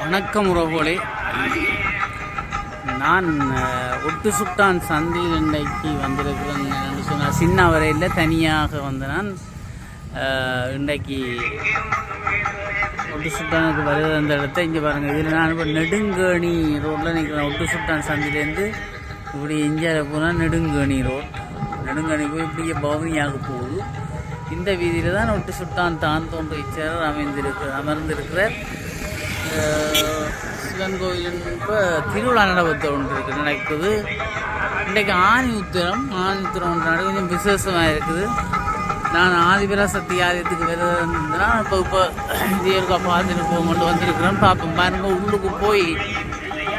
வணக்கம் உறவுகளே, நான் ஒட்டு சுட்டான் சந்தையில் இன்றைக்கு வந்திருக்கிறேன் என்று சொன்னால் சின்ன வரையில் தனியாக வந்து நான் இன்றைக்கு ஒட்டு சுட்டானுக்கு வருகிற அந்த இடத்த இங்கே பாருங்கள். இதில் நான் இப்போ நெடுங்கேணி ரோட்டில் நிற்கிறேன். ஒட்டு சுட்டான் சந்தையிலேருந்து இப்படி இந்தியாவில் போனால் நெடுங்கேணி ரோட், நெடுங்கேணி போய் இப்படியே பவனியாக போகுது. இந்த வீதியில் தான் ஒட்டு சுட்டான் தான் தோன்ற இச்சர் அமர்ந்திருக்கிறார். சிவன் கோயில் இப்போ திருவிழா நடவத்தை ஒன்று நடக்குது. இன்றைக்கு ஆணி உத்திரம் ஒன்று கொஞ்சம் விசேஷமாக இருக்குது. நான் ஆதிபராசக்தி ஆலயத்துக்கு வருதுன்னா இப்போ இதேக்கா பார்த்துட்டு போக கொண்டு வந்திருக்கிறேன். பார்ப்போம் பாருங்கள், உள்ளுக்கு போய்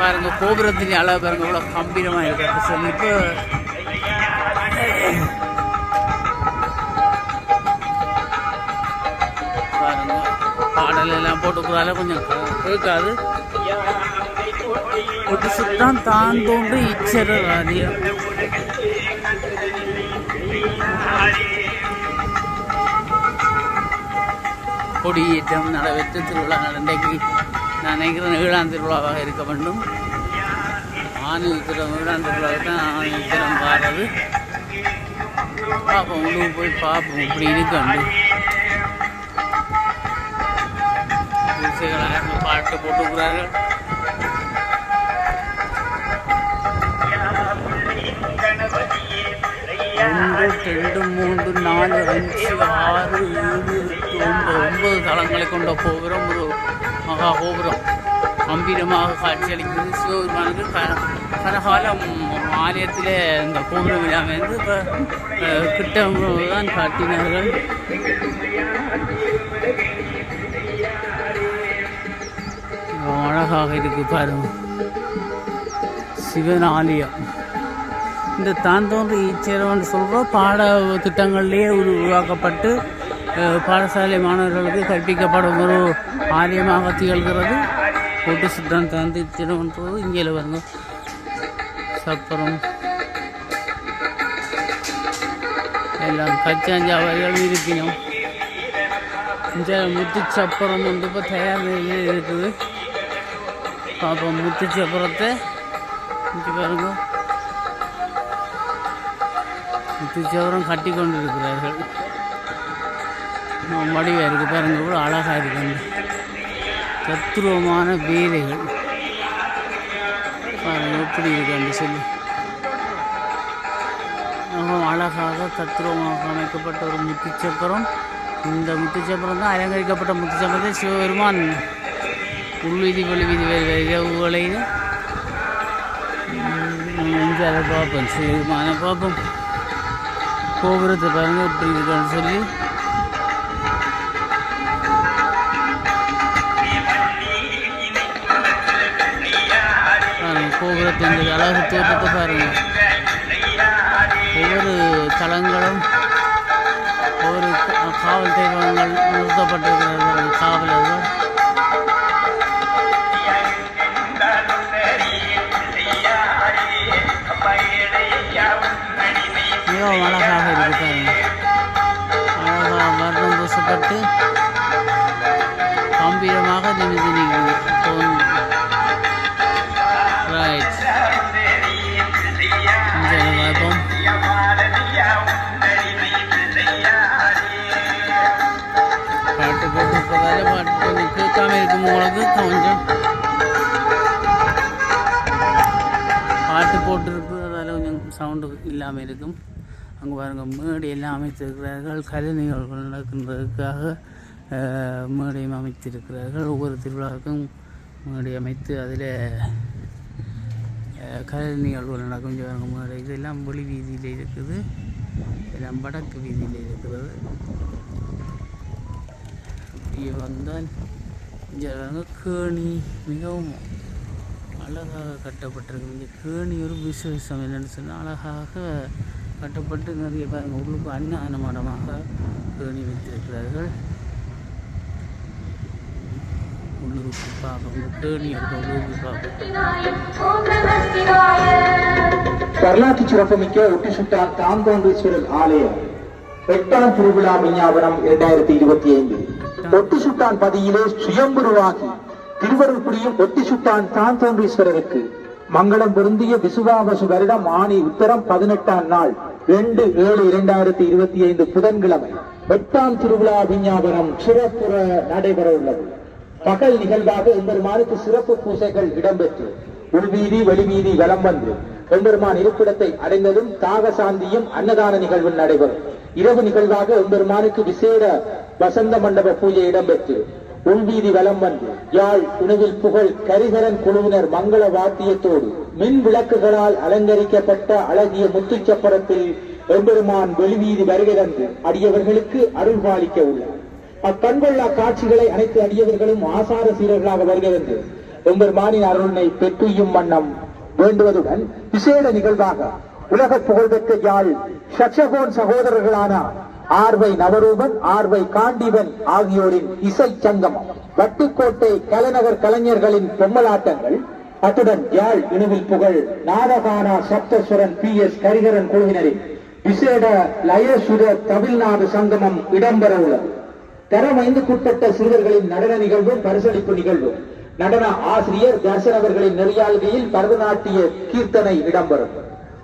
பாருங்கள், கோபுரத்தின் அளவு பாருங்கள் இவ்வளோ கம்பீரமாக இருக்கிறது சொல்லி இப்போ பாருங்க பாடல் எல்லாம் போட்டுக்கிறால கொஞ்சம் கேட்காது. ஒட்டு சுட்டான் தான் தோன்று இச்சர ராதியம். கொடியேற்றம் நடவெற்று திருவிழா நடந்தைக்கு நான் நினைக்கிறேன் 7ஆம் திருவிழாவாக இருக்க வேண்டும். ஆணி உத்திரம் 7ஆம் திருவிழாவுக்கு தான் ஆணி உத்திரம் பாடுறது. பார்ப்போம், உள்ளூர் போய் பார்ப்போம் இப்படி இருக்காண்டு. பாட்டு போட்டுக்கிறார்கள். 1 2 3 4 5 6 7 8 9 தளங்களை கொண்ட கோபுரம், ஒரு மகா கோபுரம் கம்பீரமாக காட்சியளிக்கிறது. சிவபெருமானுக்கு கனகாலம் ஆலயத்தில் இந்த கோபுரம் இல்லாமல் இருந்து இப்போ கிட்ட தான் காட்டினார்கள். அழகாக இருக்கு பாருங்க, சிவன் ஆலயம். இந்த தான் தோன்ற ஈச்சரவன் சொல்கிற பாட திட்டங்கள்லேயே உருவாக்கப்பட்டு பாடசாலை மாணவர்களுக்கு கற்பிக்கப்படும் ஒரு ஆலயமாக திகழ்கிறது ஒட்டு சுட்டான் தான் ஈச்சரவன்றது. இங்கே வருங்க சப்பரம் எல்லாம் கச்சாஞ்சாவரிகள் இருப்பினும் இந்த முத்துச்சப்பரம் வந்து இப்போ தயார் நிலையில் இருக்குது. பார்ப்போம் முத்துச்சப்பரத்தை இங்கே பாருங்க, முத்துச்சப்பரம் கட்டி கொண்டு இருக்கிறார்கள். வடிவாக இருக்குது பாருங்க, கூட அழகாக இருக்காங்க. தத்துருவமான வேலைகள் பாருங்க எப்படி இருக்கான்னு சொல்லி அழகாக தத்துருவமாக அமைக்கப்பட்ட ஒரு முத்துச்சப்பரம். இந்த முத்துச்சப்பரம் தான் அலங்கரிக்கப்பட்ட முத்துச்சப்பரத்தை சிவபெருமான் உள்வீதி வெளிவீதி இரவுகளையில் அதை பார்ப்போம். சிவபெருமான பார்ப்போம், கோபுரத்தை பாருங்கள் எப்படி இருக்கான்னு சொல்லி. கோபுரத்தின் அழகு தோற்றத்தை பாருங்கள். ஒவ்வொரு தளங்களும் ஒவ்வொரு காவல் தெய்வங்கள் நிறுத்தப்பட்டிருக்கிறார்கள். காவலர்கள் மிகவும் அழகாக இருக்கிறாங்க. அழகாக வர்ணம் பூசப்பட்டு கம்பீரமாக நிமிந்து தோன்றும். ரைட், பாட்டு போட்டு இருப்பதால பாட்டு கொஞ்சம் கேட்காம இருக்கும். உங்களுக்கு கொஞ்சம் பாட்டு போட்டு இருப்பதால் கொஞ்சம் சவுண்டு இல்லாமல் இருக்கும். அங்கே பாருங்கள், மேடை எல்லாம் அமைத்திருக்கிறார்கள். கலை நிகழ்வுகள் நடக்கின்றதுக்காக மேடையும் அமைத்திருக்கிறார்கள். ஒவ்வொரு திருவிழாவுக்கும் மேடை அமைத்து அதில் கலை நிகழ்வுகள் நடக்கும். பாருங்கள் மேடை இதெல்லாம் வெளி வீதியில் இருக்குது, எல்லாம் வடக்கு வீதியில் இருக்கிறது. இங்கே வந்தால் இங்கே கேணி மிகவும் அழகாக கட்டப்பட்டிருக்கு. இங்கே கேணி ஒரு விசேஷம் என்னென்னு சொன்னால் அழகாக கட்டப்பட்டு நிறைய பாருங்கள் உள்ளுக்கு அன்னதான மடமாக கேணி வைத்திருக்கிறார்கள். உள்ளுக்கு பார்க்க கேணி உள்ளுக்கு பார்க்க வரலாற்று சிறப்புமிக்க ஒட்டு சுட்டான் தாந்தோன்றீஸ்வரர் ஆலயம் 8ஆம் திருவிழா விஞ்ஞாபனம் 2025. ஒட்டு சுட்டான் பதியிலே சுயம்புருவாகி திருவருள்புரியும் ஒட்டி சுட்டான் தான் தோன்றீஸ்வரருக்கு மங்களம் பொருந்திய விசுவாவசு வருடம் ஆணி உத்தரம் 18ஆம் நாள் 2/7/2025 புதன்கிழமை 8ஆம் திருவிழா விஞ்ஞாபனம் சிறப்புற நடைபெற உள்ளது. பகல் நிகழ்வாக எம்பெருமானுக்கு சிறப்பு பூசைகள் இடம்பெற்று உள்வீதி வெளிவீதி வலம் வந்து எம்பெருமான் இருப்பிடத்தை அடைந்ததும் தாகசாந்தியும் அன்னதான நிகழ்வு நடைபெறும். இரவு நிகழ்வாக எம்பெருமானுக்கு விசேட வசந்த மண்டப பூஜை இடம்பெற்று உள்வீதி வலம் வந்து யாழ் உணவில் புகழ் கரிகரன் குழுவினர் மங்கள வாத்தியத்தோடு மின் விளக்குகளால் அலங்கரிக்கப்பட்ட அழகிய முத்துச்சப்பரத்தில் எம்பெருமான் வெளிவீதி வருகை தந்து அடியவர்களுக்கு அருள் பாலிக்க உள்ளார். அக்கண்கொள்ளா காட்சிகளை அனைத்து அடியவர்களும் ஆசார சீரர்களாக வருகை வந்து எம்பெருமானின் அருளினை பெற்றுயும் வண்ணம் வேண்டுவதுடன் விசேட நிகழ்வாக உலக புகழ்பெற்ற யாழ் ஷட்சகோன் சகோதரர்களான ஆர்வை நவரூபன் ஆர்வை காண்டிவன் ஆகியோரின் இசை சங்கமம் வட்டுக்கோட்டை கலைநகர் கலைஞர்களின் பொம்மலாட்டங்கள் அத்துடன் யாழ் இணுவில் புகழ் நாதகானா சப்தஸ்வரன் PS கரிகரன் குழுவினரின் விசேட லயசுர தமிழ்நாடு சங்கமம் இடம்பெற உள்ளது. தரம் 5க்குட்பட்ட சிறுவர்களின் நடன நிகழ்வும் பரிசளிப்பு நிகழ்வும் நடன ஆசிரியர் தர்சன் அவர்களின் நெறியாள்கையில் பரதநாட்டிய கீர்த்தனை இடம்பெறும்.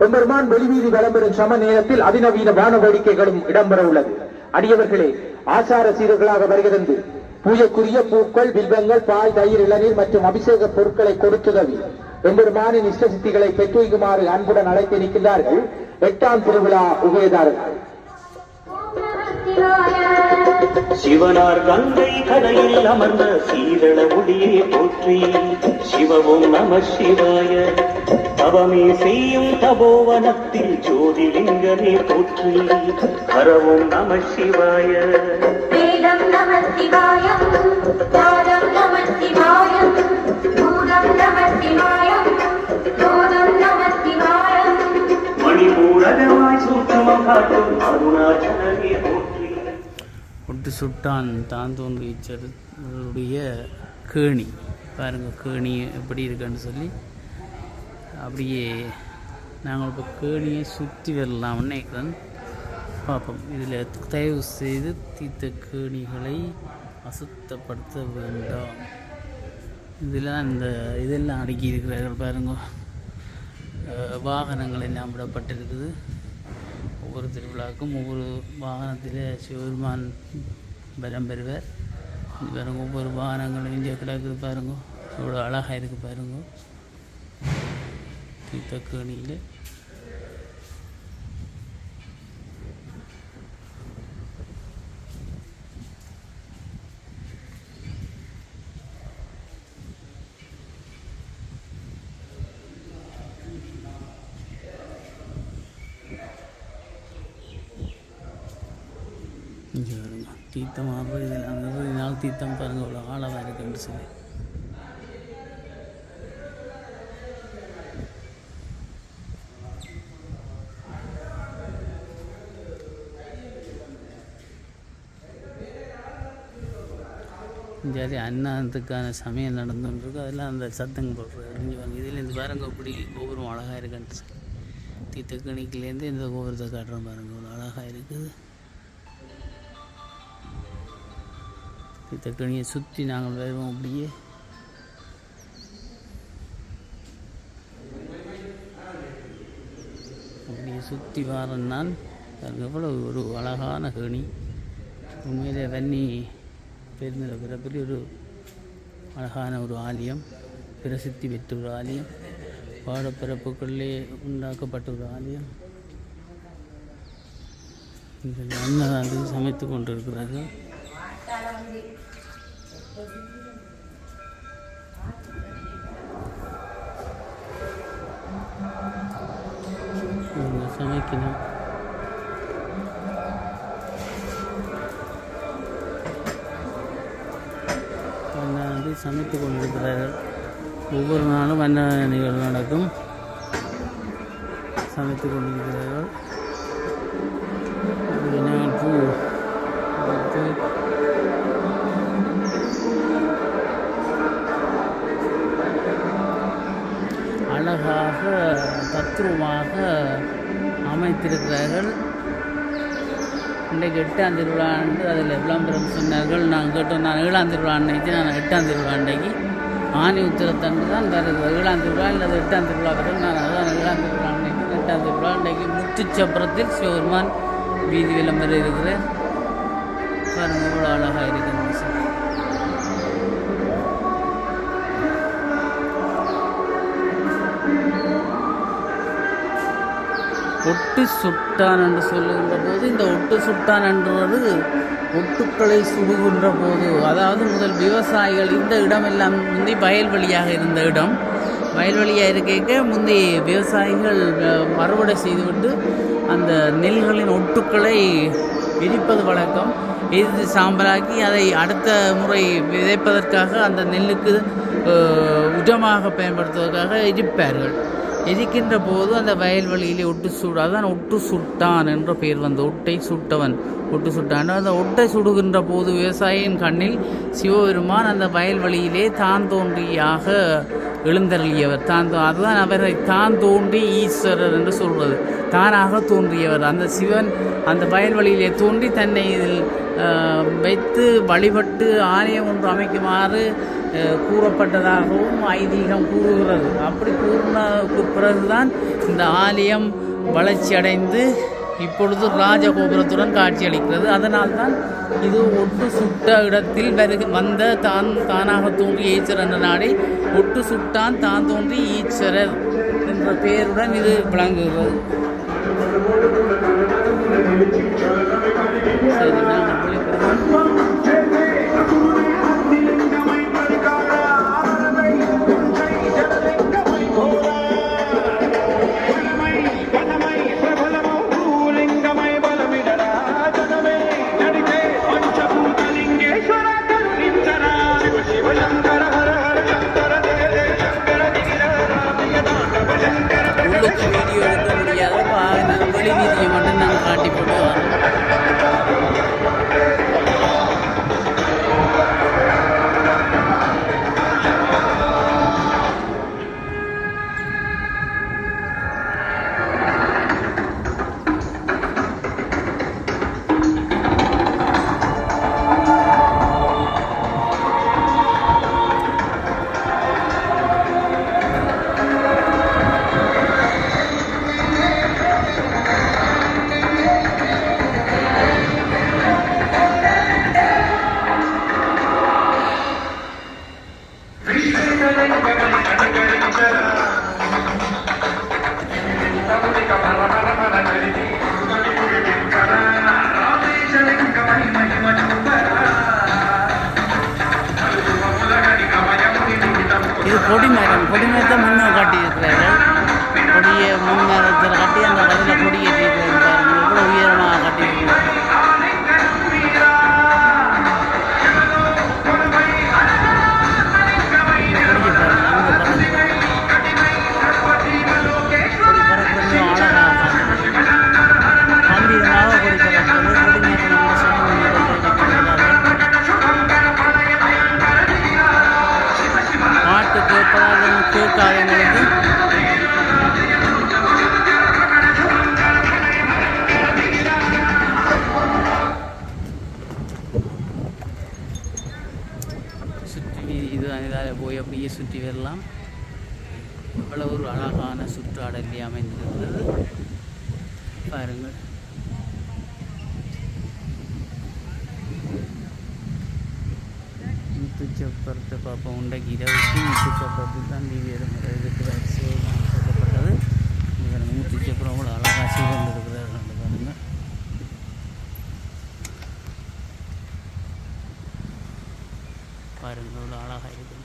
எம்பெருமான் வெளிவீதி விளம்பெறும் சம நேரத்தில் அதிநவீன வான வேடிக்கைகளும் இடம்பெற உள்ளது. அடியவர்களே ஆசார சீரர்களாக வருகிறது பூஜைக்குரிய பூக்கள் வில்வங்கள் பால் தயிர் இளநீர் மற்றும் அபிஷேக பொருட்களை கொடுத்துதவி எம்பெருமானின் இஷ்ட சித்திகளை பெற்றுமாறு அன்புடன் அழைத்து நிற்கின்றார்கள் 8ஆம் திருவிழா உபயதாரர்கள். சிவனார் கங்கை கடையில் அமர்ந்த சீதள ஒளியே போற்றி சிவவும் நம சிவாய தவமே செய்யும் தபோவனத்தில் ஜோதிலிங்கமே போற்றி ஹரவும் நம சிவாய வேதம் நம சிவாயம் தாரம் நம சிவாயம் பூதம் நம சிவாயம் தோதம் நம சிவாயம் மணிபூரகமாய் சூட்சமம் காட்டும் அருணாச்சலமே போற்றி. ஒட்டு சுட்டான் தான் தோன்றியருடைய கேணி பாருங்கள், கேணி எப்படி இருக்குன்னு சொல்லி அப்படியே நாங்கள் இப்போ கேணியை சுற்றி வரலாம்னு நினைக்கிறேன். பார்ப்போம். இதில் தயவு செய்து தீர்த்த கேணிகளை அசுத்தப்படுத்த வேண்டாம். இதெல்லாம் இதெல்லாம் அடுக்கி இருக்கிறார்கள் பாருங்க. வாகனங்கள் எல்லாம் விடப்பட்டிருக்குது. ஒவ்வொரு திருவிழாவுக்கும் ஒவ்வொரு வாகனத்தில் சிவபெருமான் பலம் பெறுவார். இது பாருங்க, ஒவ்வொரு வாகனங்களும் இந்தியா கிடக்குது பாருங்க. இவ்வளோ அழகாக இருக்குது பாருங்க. தீர்த்தக்கேணியில் இங்கே வருங்க தீர்த்தமாக இதில் அந்த 20 நாள் தீர்த்தம் பாருங்கள் இவ்வளோ ஆழமாக இருக்குன்னு சொல்லி. ஜாதி அன்னத்துக்கான சமையல் நடந்துருக்கு. அதெல்லாம் அந்த சத்தங்க போடுறாங்க. இதில் இந்த பாருங்க இப்படி கோபுரம் அழகாக இருக்குன்னு சொல்லி. தீர்த்தக்கணிக்கிலேருந்து இந்த கோபுரத்தை காட்டுறோம் பாருங்க, இவ்வளோ அழகாக இருக்குது. தீர்த்தக்கணியை சுற்றி நாங்கள் வருவோம். அப்படியே சுற்றி வாரன்னால் எவ்வளோ ஒரு அழகான கேணி. உண்மையிலே வன்னி பெருநில பிறப்பில் ஒரு அழகான ஒரு ஆலயம், பிரசித்தி பெற்ற ஒரு ஆலயம், பாடப்பிறப்புக்குள்ளே உண்டாக்கப்பட்ட ஒரு ஆலயம். இந்த அன்னதானத்துக்கு சமைத்து கொண்டிருக்கிறார்கள். சமைக்கணும். சமைத்து கொண்டிருக்கிறார்கள். ஒவ்வொரு நாளும் என்ன நிகழ்வு நடக்கும், சமைத்து கொண்டிருக்கிறார்கள். பூ அழகாக தத்ரூபமாக அமைத்திருக்கிறார்கள். இன்றைக்கு 8ஆம் திருவிழா அதில் விளம்பரம் சொன்னார்கள். நாங்கள் கேட்டோம், நான் 7ஆம் திருவிழா அன்னைக்கு, நான் 8ஆம் திருவிழா அன்னைக்கு ஆணி உத்திரத்தன்று தான் வருது 7ஆம் திருவிழா அல்லது 8ஆம் திருவிழா வருது. நான் அதான் 7ஆம் திருவிழா அன்றைக்கு 8ஆம் திருவிழா அன்றைக்கு முத்துச்சப்பரத்தில் சிவபெருமான் வீதி விளம்பரம் இருக்கிறேன். பாருங்க இவ்வளோ அழகாக இருக்குது. ஒட்டு சுட்டான் என்று சொல்லுகின்ற போது இந்த ஒட்டு சுட்டான் என்றது ஒட்டுக்களை சுடுகின்ற போது, அதாவது முதல் விவசாயிகள் இந்த இடமெல்லாம் முந்தி வயல்வெளியாக இருந்த இடம், வயல்வெளியாக இருக்க முந்தி விவசாயிகள் அறுவடை செய்துவிட்டு அந்த நெல்களின் ஒட்டுக்களை விரிப்பது வழக்கம். எரித்து சாம்பலாக்கி அதை அடுத்த முறை விதைப்பதற்காக அந்த நெல்லுக்கு உரமாக பயன்படுத்துவதற்காக எரிப்பார்கள். எரிக்கின்ற போது அந்த வயல்வெளியிலே ஒட்டு சுடு, அதான் ஒட்டு சுட்டான் என்ற பெயர் வந்து ஒட்டை சுட்டவன், ஒட்டு சுட்டான். அந்த ஒட்டை சுடுகின்ற போது விவசாயியின் கண்ணில் சிவபெருமான் அந்த வயல்வெளியிலே தான் தோன்றியாக எழுந்தருளியவர். அதுதான் அவரை தான் தோன்றி ஈஸ்வரர் என்று சொல்வது. தானாக தோன்றியவர் அந்த சிவன் அந்த வயல்வெளியிலே தோன்றி தன்னை இதில் வைத்து வழிபட்டு ஆலயம் ஒன்று அமைக்குமாறு கூறப்பட்டதாகவும் ஐதீகம் கூறுகிறது. அப்படி கூறினக்கு பிறகுதான் இந்த ஆலயம் வளர்ச்சி அடைந்து இப்பொழுது ராஜகோபுரத்துடன் காட்சியளிக்கிறது. அதனால்தான் இது ஒட்டு சுட்ட இடத்தில் வந்த தானாக தோன்றிய ஈஸ்வரர் என்ற நாடை ஒட்டு சுட்டான் தான் தோன்றி ஈஸ்வரர் என்ற பெயருடன் இது விளங்குகிறது. சரி, நாங்கள் விழிக்கிறோம். வீடியோ எடுக்க முடியாத வெளி வீதியை மட்டும் நாங்கள் காட்டி போட்டு வரோம். இது கொடிமரத்தை முன்னே காட்டியிருக்கிறார்கள். கொடியை முன்னேறத்தில் கட்டி அந்த கடையில் கொடி ஏற்றிருக்கிறார்கள். எவ்வளோ உயரமாக கட்டியிருக்கிறார்கள். கேட்காதவங்களுக்கு சுற்றி இதால் போய் அப்படியே சுற்றி வரலாம். இவ்வளவு ஒரு அழகான சுற்றாடலே அமைந்திருக்கிறது பாருங்கள். முத்துச்சப்பரத்தை பார்ப்போம். உண்டைக்கு இரவுக்கு முத்துச்சப்பரத்தில் தான் தீவிரம் இருக்கிறார் சொல்லப்பட்டது. முத்துச்சப்பரம் கூட அழகாக சீர்ந்து இருக்கிறார் பாருங்க. பாருங்கள் அவ்வளோ அழகாக இருக்குது.